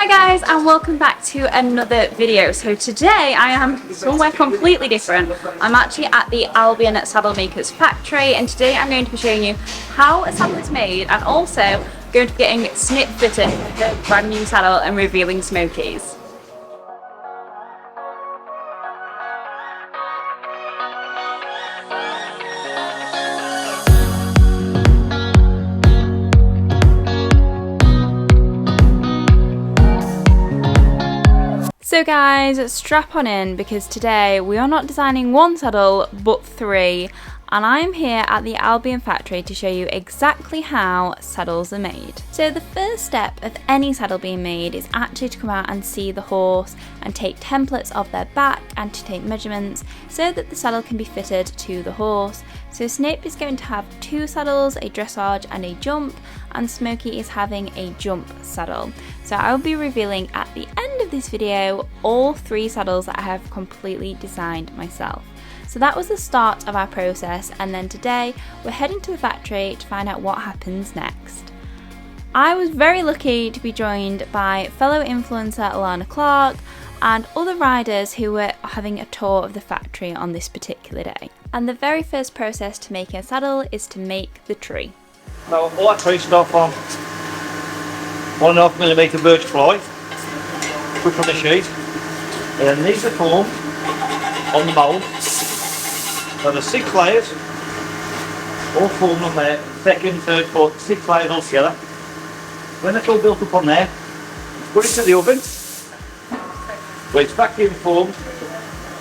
Hi guys, and welcome back to another video. So today I am somewhere completely different. I'm actually at the Albion Saddle Makers factory, and today I'm going to be showing you how a saddle is made and also going to be getting snip fitted with a brand new saddle and revealing smokies. So guys, strap on in because today we are not designing one saddle but three, and I'm here at the Albion factory to show you exactly how saddles are made. So the first step of any saddle being made is actually to come out and see the horse and take templates of their back and to take measurements so that the saddle can be fitted to the horse. So Snip is going to have two saddles, a dressage and a jump, and Smoky is having a jump saddle. So I will be revealing at the end of this video all three saddles that I have completely designed myself. So that was the start of our process, and then today we're heading to the factory to find out what happens next. I was very lucky to be joined by fellow influencer Alana Clark and other riders who were having a tour of the factory on this particular day. And the very first process to making a saddle is to make the tree. Now all that tree stuff on 1.5mm birch ply, put on the sheet, and then these are formed on the mould. So there's 6 layers, all formed on there, second, third, fourth, 6 layers all together. When it's all built up on there, put it to the oven, where it's vacuum formed,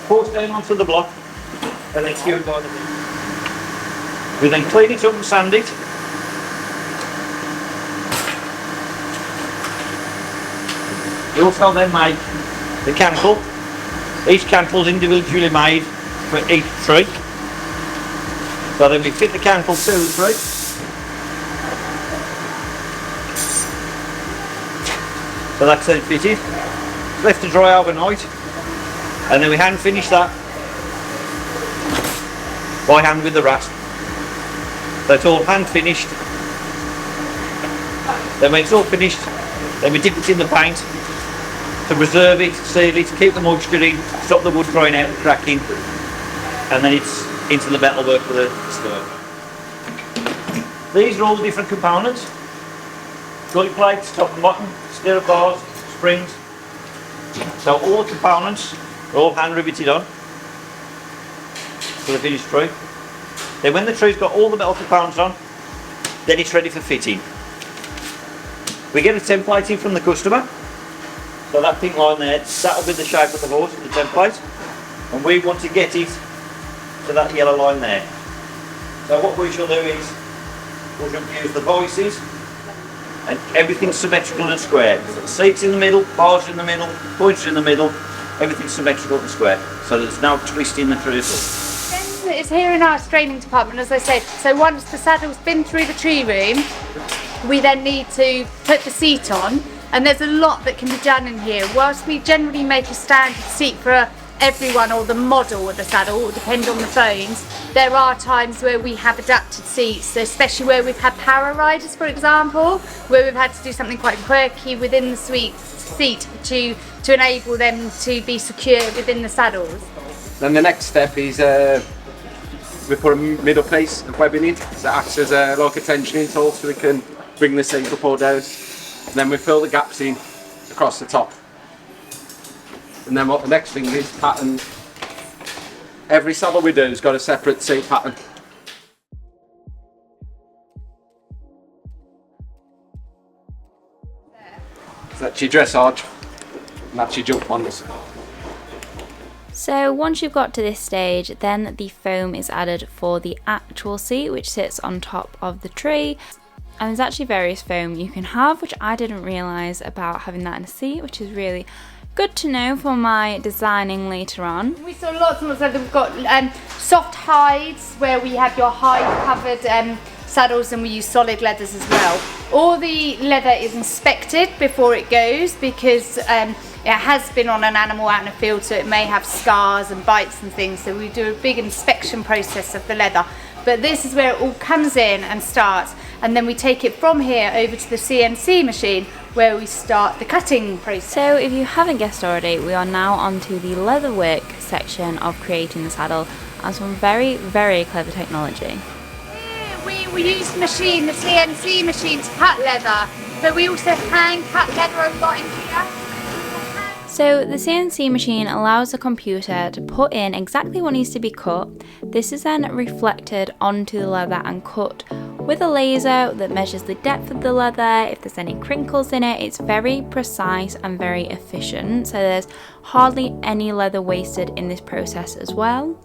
forced down onto the block, and then cured by the heat. We then clean it up and sand it. We also then make the cantle. Each cantle is individually made for each tree. So then we fit the cantle to the tree. So that's then fitted. It's left to dry overnight, and then we hand finish that by hand with the rasp. So it's all hand finished. Then when it's all finished, then we dip it in the paint to preserve it, seal it, keep the moisture in, stop the wood drying out and cracking, and then it's into the metalwork for the stir. These are all the different components: gully plates, top and bottom, stirrup bars, springs. So all the components are all hand riveted on for the finished tree. Then when the tree's got all the metal components on, then it's ready for fitting. We get a template in from the customer. So that pink line there, that'll be the shape of the horse in the template, and we want to get it to that yellow line there. So what we shall do is we shall use the voices, and everything's symmetrical and square. So seats in the middle, bars in the middle, points in the middle, everything's symmetrical and square, so that there's no twisting the tree at all. It's here in our training department, as I said. So once the saddle's been through the tree room, we then need to put the seat on. And there's a lot that can be done in here. Whilst we generally make a standard seat for everyone, or the model of the saddle, will depend on the phones, there are times where we have adapted seats, especially where we've had para riders, for example, where we've had to do something quite quirky within the seat to enable them to be secure within the saddles. Then the next step is we put a middle piece of webbing in that acts as a like a tensioning tool, so we can bring the seat up or down. And then we fill the gaps in across the top. And then what the next thing is pattern. Every saddle we do has got a separate seat pattern. So that's your dressage, and that's your jump ones. So once you've got to this stage, then the foam is added for the actual seat, which sits on top of the tree. And there's actually various foam you can have, which I didn't realise about having that in a seat, which is really good to know for my designing later on. We saw lots and lots of them. We've got soft hides, where we have your hide covered saddles, and we use solid leathers as well. All the leather is inspected before it goes, because it has been on an animal out in a field, so it may have scars and bites and things, so we do a big inspection process of the leather. But this is where it all comes in and starts, and then we take it from here over to the CNC machine where we start the cutting process. So if you haven't guessed already, we are now onto the leatherwork section of creating the saddle and some very, very clever technology. We use the CNC machine to cut leather, but we also hand cut leather a lot in here. So the CNC machine allows the computer to put in exactly what needs to be cut. This is then reflected onto the leather and cut with a laser that measures the depth of the leather, if there's any crinkles in it. It's very precise and very efficient, so there's hardly any leather wasted in this process as well.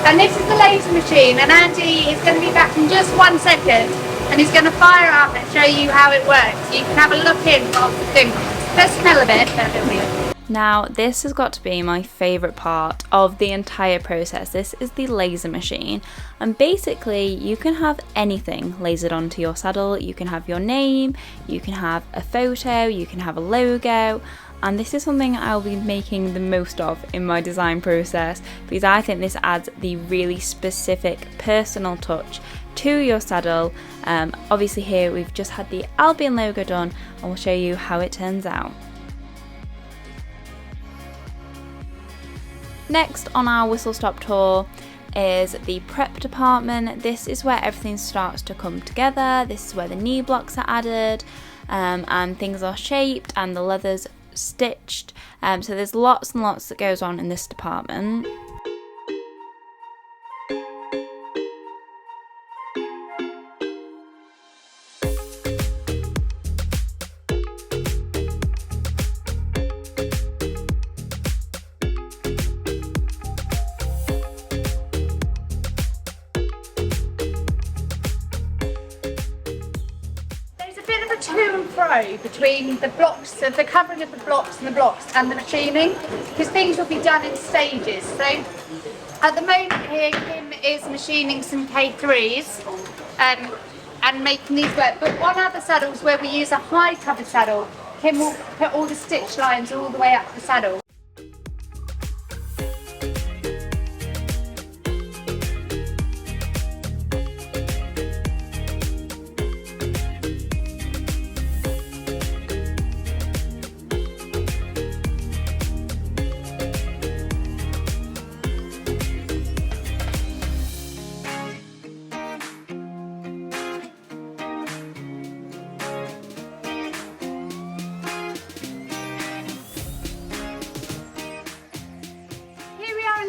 And this is the laser machine, and Andy is going to be back in just 1 second, and he's going to fire up and show you how it works. You can have a look in of the thing. Let's smell a bit. Now this has got to be my favourite part of the entire process. This is the laser machine, and basically you can have anything lasered onto your saddle. You can have your name, you can have a photo, you can have a logo, and this is something I'll be making the most of in my design process because I think this adds the really specific personal touch to your saddle. Obviously here we've just had the Albion logo done, and we'll show you how it turns out. Next on our whistle stop tour is the prep department. This is where everything starts to come together. This is where the knee blocks are added and things are shaped and the leather's stitched. So there's lots and lots that goes on in this department. To and fro between the blocks, the covering of the blocks and the machining, because things will be done in stages. So at the moment here Kim is machining some K3s and making these work, but on other saddles where we use a high cover saddle, Kim will put all the stitch lines all the way up the saddle.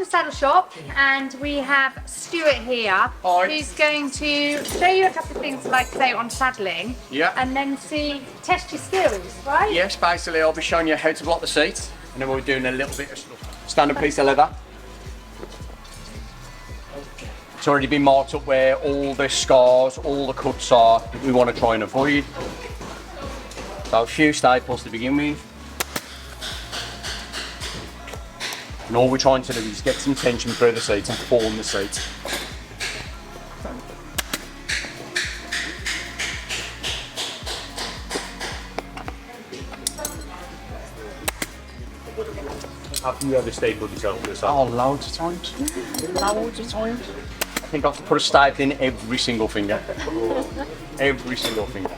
Saddle shop, and we have Stuart here. Hi. Who's going to show you a couple of things, like say on saddling, and then test your skills, right? Yes, basically I'll be showing you how to block the seat, and then we'll be doing a little bit of stuff. Standard piece of leather. It's already been marked up where all the scars, all the cuts are that we want to try and avoid. So a few staples to begin with. And all we're trying to do is get some tension through the seat and form the seat. Have you ever stapled yourself to the Oh, saddle? loads of times. Loads of times. I think I have to put a staple in every single finger. Every single finger.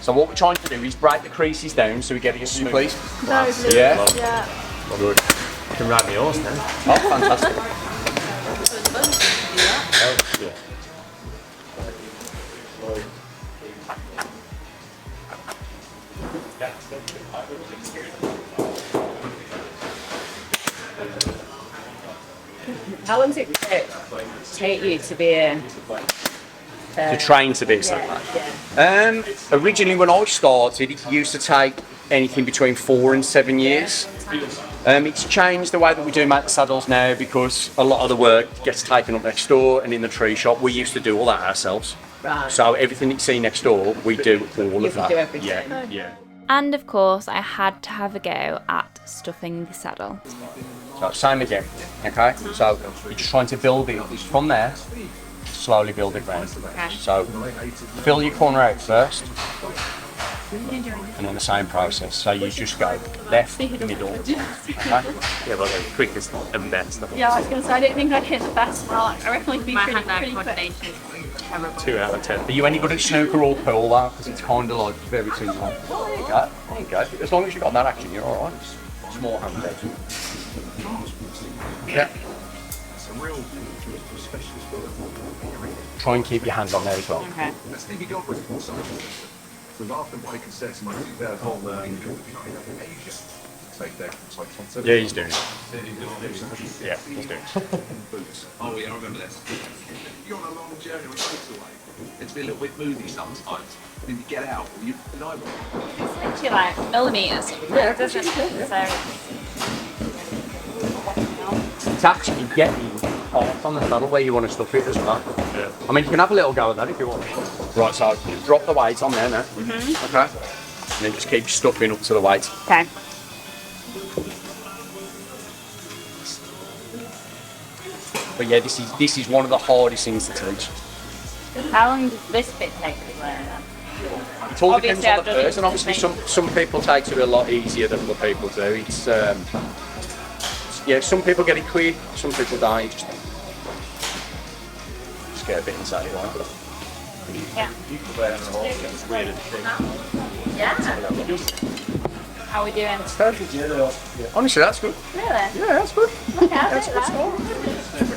So what we're trying to do is break the creases down so we get it as smooth. Please. Yeah. Good. You can ride my horse now. Oh, fantastic. Yeah. How long does it take you to be a... To train to be something. Originally when I started, it used to take anything between 4 and 7 years. It's changed the way that we do make the saddles now because a lot of the work gets taken up next door and in the tree shop. We used to do all that ourselves. Right. So everything that you see next door, we do all of that. do everything. Yeah. And of course, I had to have a go at stuffing the saddle. So same again, okay? So you're just trying to build it from there, slowly build it round. So fill your corner out first, and then the same process. So you just go left, middle, okay? Yeah, but the quickest and best. Yeah, I was going to say, I didn't think I'd hit the best mark. I reckon it'd be pretty quick. 2 out of 10. Are you any good at snooker or pool though? Because it's kind of like very similar. There you go, there you go. As long as you've got that action, you're alright. Small hand edge. Yeah. Try and keep your hand on there as well. Okay. Yeah, he's doing it. Yeah, he's doing it. Oh yeah, I remember this. You're on a long journey with motorway. It's been a little bit moody sometimes. Then you get out, you know. It's literally like millimetres. Yeah, doesn't it? So, It's actually getting parts on the saddle where you want to stuff it as well. Yeah. I mean, you can have a little go at that if you want. Right, so drop the weight on there now. Okay. And then just keep stuffing up to the weight. Okay. But yeah, this is one of the hardest things to teach. How long does this bit take to learn then? It all Obviously, depends on I've the done it person. Obviously, some people take to it a lot easier than other people do. It's yeah, some people get it quick, some people don't. You just get a bit inside, right? Yeah. How are we doing? Honestly, that's good. Really? Yeah, that's good. Okay, That's good start.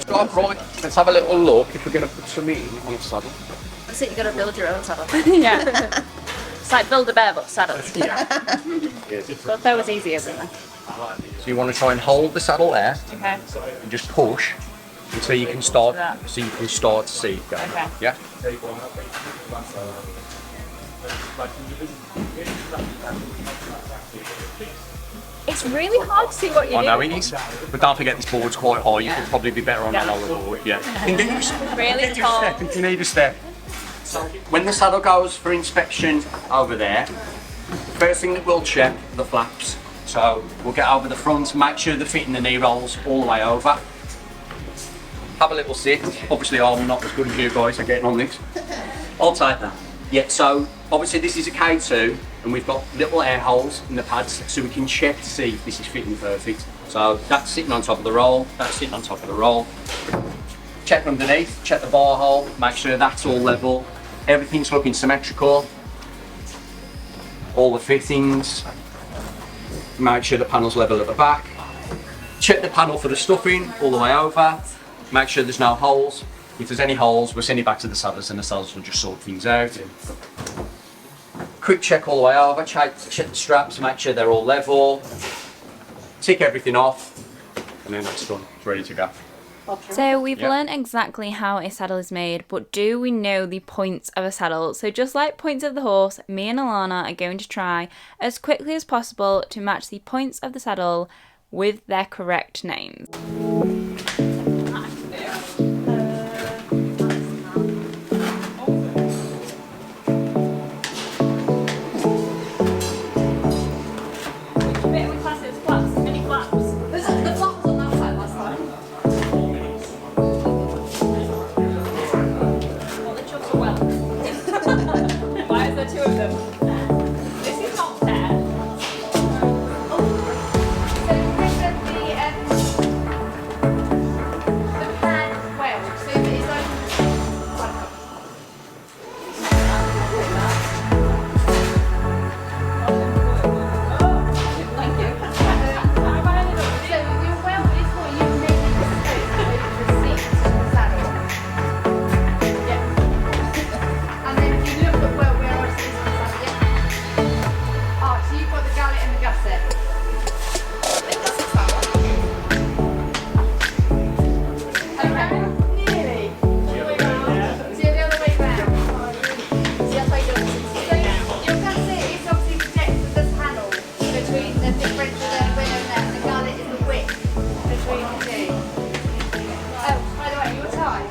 Start right. Let's have a little look if we're going to put some meat on the saddle. that's it, you've got to build your own saddle. Yeah. It's like build a bear but saddles. Yeah. But that was easier, isn't it? So you want to try and hold the saddle there Okay. and just push until you can start. So you can start to see it go. Okay. Yeah. It's really hard to see what you're I know doing. it is, but don't forget this board's quite high. You could probably be better on a lower board. Yeah. Really tall. If you need a step. When the saddle goes for inspection over there, the first thing that we'll check the flaps. So we'll get over the front, make sure they're fitting the knee rolls all the way over. Have a little sit. Obviously I'm not as good as you guys are getting on this. I'll take that. Yeah, so obviously this is a K2 and we've got little air holes in the pads so we can check to see if this is fitting perfect. So that's sitting on top of the roll, that's sitting on top of the roll. Check underneath, check the bar hole, make sure that's all level. Everything's looking symmetrical. All the fittings. Make sure the panel's level at the back. Check the panel for the stuffing all the way over. Make sure there's no holes. If there's any holes, we'll send it back to the saddlers and the saddlers will just sort things out. Quick check all the way over, check the straps, make sure they're all level. Tick everything off, and then that's done, it's ready to go. So we've learned exactly how a saddle is made, but do we know the points of a saddle? So just like points of the horse, me and Alana are going to try as quickly as possible to match the points of the saddle with their correct names. green tea. Oh, by the way, your time.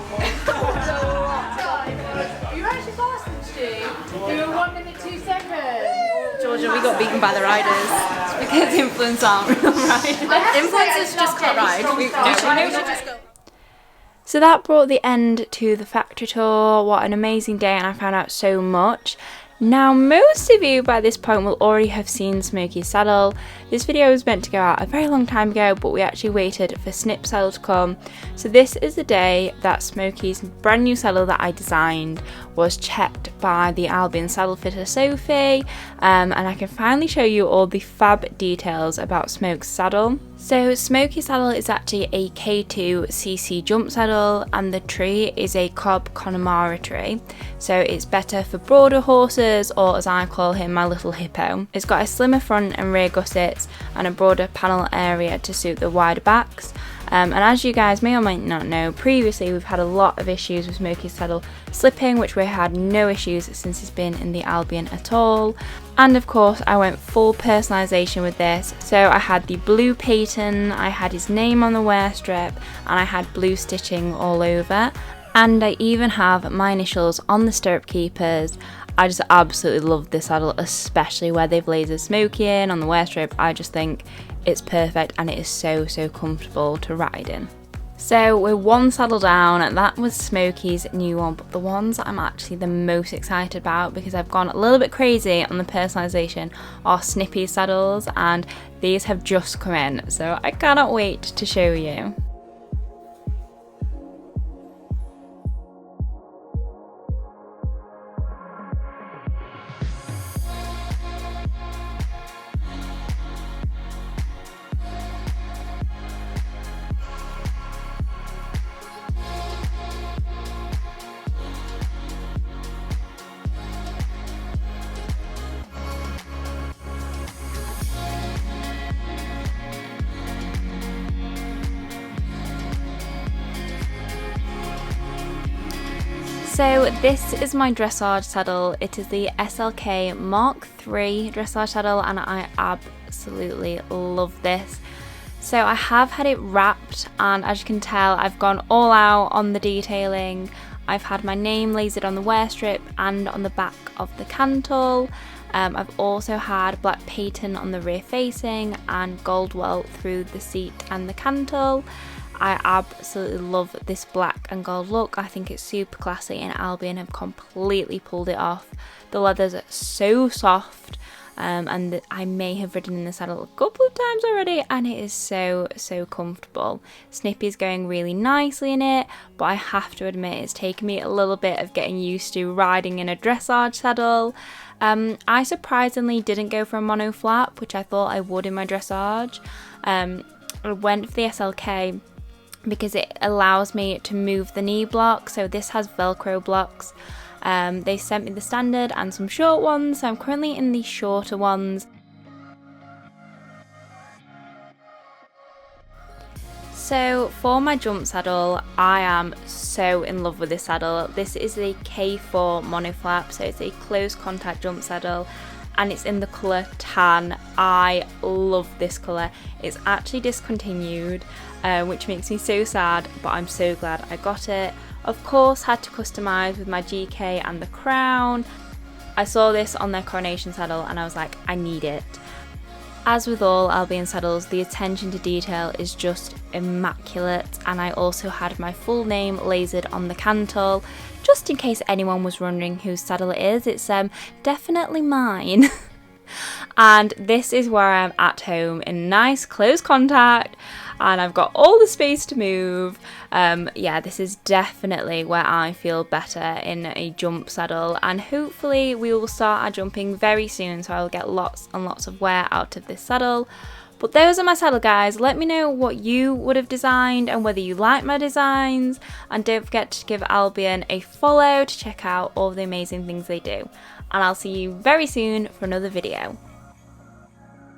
You're actually faster, Stu. You were 1 minute 2 seconds. Georgia, we got beaten by the riders because influencers aren't real riders. Influencers just can't ride. So that brought the end to the factory tour. What an amazing day, and I found out so much. Now, most of you by this point will already have seen Smokey's saddle. This video was meant to go out a very long time ago, but we actually waited for Snip's saddle to come. So this is the day that Smokey's brand new saddle that I designed was checked by the Albion saddle fitter Sophie, and I can finally show you all the fab details about Smoke's saddle. So Smokey's saddle is actually a K2cc jump saddle, and the tree is a Cobb Connemara tree, so it's better for broader horses, or as I call him, my little hippo. It's got a slimmer front and rear gussets and a broader panel area to suit the wider backs. And as you guys may or might not know, previously we've had a lot of issues with Smokey's saddle slipping, which we had no issues since he's been in the Albion at all. And of course I went full personalisation with this, so I had the blue pattern, I had his name on the wear strip, and I had blue stitching all over, and I even have my initials on the stirrup keepers. I just absolutely love this saddle, especially where they've lasered Smokey in on the wear strip. I just think it's perfect, and it is so comfortable to ride in. So we're one saddle down, and that was Smokey's new one, but the ones I'm actually the most excited about, because I've gone a little bit crazy on the personalisation, are Snippy's saddles, and these have just come in, so I cannot wait to show you. So this is my dressage saddle. It is the SLK Mark III dressage saddle, and I absolutely love this. So I have had it wrapped, and as you can tell, I've gone all out on the detailing. I've had my name lasered on the wear strip and on the back of the cantle. I've also had black patent on the rear facing and gold welt through the seat and the cantle. I absolutely love this black and gold look. I think it's super classy, and Albion have completely pulled it off. The leathers are so soft, and I may have ridden in the saddle a couple of times already, and it is so comfortable. Snippy's going really nicely in it, but I have to admit it's taken me a little bit of getting used to riding in a dressage saddle. I surprisingly didn't go for a mono flap, which I thought I would in my dressage. I went for the SLK because it allows me to move the knee block. So this has Velcro blocks. They sent me the standard and some short ones, so I'm currently in the shorter ones. So for my jump saddle, I am so in love with this saddle. This is the K4 mono flap, so it's a close contact jump saddle, and it's in the colour tan. I love this colour. It's actually discontinued, which makes me so sad, but I'm so glad I got it. Of course, had to customise with my GK and the crown. I saw this on their coronation saddle and I was like, I need it. As with all Albion saddles, the attention to detail is just immaculate, and I also had my full name lasered on the cantle, just in case anyone was wondering whose saddle it is. It's definitely mine. And this is where I'm at home in nice close contact, and I've got all the space to move. Yeah, this is definitely where I feel better in a jump saddle, and hopefully we will start our jumping very soon, so I'll get lots and lots of wear out of this saddle. But those are my saddle guys. Let me know what you would have designed and whether you like my designs, and don't forget to give Albion a follow to check out all the amazing things they do. And I'll see you very soon for another video.